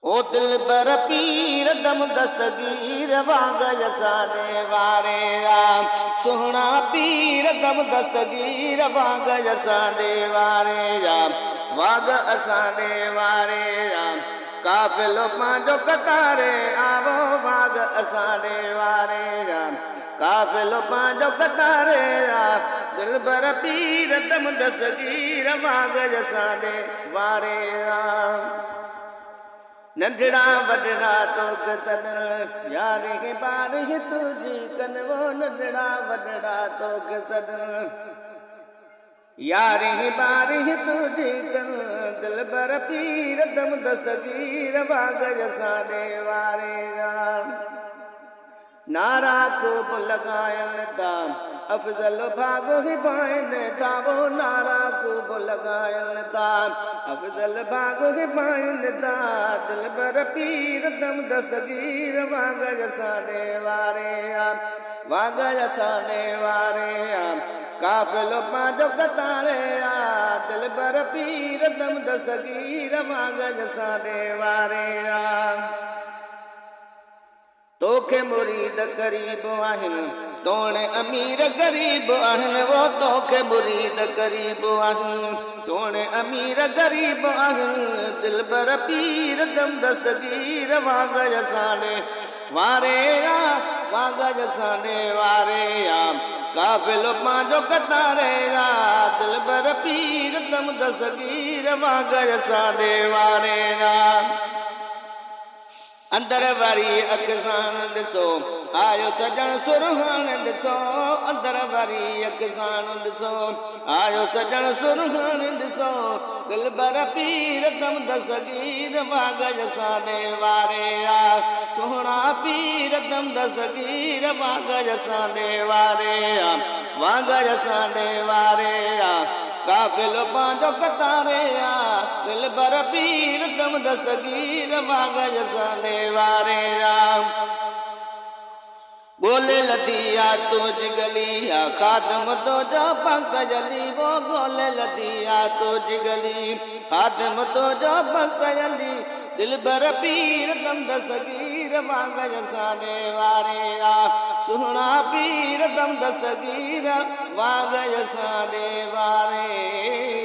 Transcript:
ओ दिल बर पीर दम दस्तगीर वाग जसाने वारे राम सोहना पीर दम दस्तगीर वाग जसाने वारे राम वाग असाने वारे राम काफिलो पांजो कतारे आवो वाग असाने वारे राम काफिलो पांजो कतारे राम दिल बर पीर दम दस्तगीर वाग जसाने वारे राम नंढड़ा वॾड़ा तोख सॾण यार ही बार ही तुझी कन वो नंढड़ा वॾड़ा तोख सॾण यार ही बार ही तुझी कन दिल बर पीर दम दस्तगीर वाग जसाने वारे राम नारा खूब लगायन ता अफजल भाग ही पाइन था वो नारा खूब लगायन ता अफजल भाग ही पाइन था दिल बर पीर दम दस्तगीर वाग जसाने वारे वाग जसाने वारे काफिलो पांजो कतारे दिल बर पीर दम दस्तगीर वाग जसाने वारे तोखे मुरीद करीब आहिनि तोणे अमीर गरीब आहिनि वो तोखे मुरीद करीब आहिनि तोणे अमीर गरीब आहिनि दिल बर पीर दम दस्तगीर वाग जसाने वारे वाग जसाने वारे काफिलो पांजो कतारे दिल बर पीर दम दस्तगीर वाग जसाने वारे अंदर वारी अखसान ॾिसो आयो सजण सुरहान ॾिसो अंदर वारी अखसान ॾिसो आयो सजण सुरहान ॾिसो दिल बर पीर दम दस्तगीर वाग जसाने वारे सोहणा पीर दम दस्तगीर वाग जसाने वारे वाग जसाने वारे काफिलो पांजो कतारे दिल बर पीर दम दस्तगीर वाग जसाने वारे गोले लदिया तुझ गली खादम तो जो पंक जली वो गोले लदिया तुझ गली खादम तो जो पंक जली दिल बर पीर दम दस्तगीर वाग जसाने वारे सुहणा पीर दम दस्तगीर वाग जसाने वारे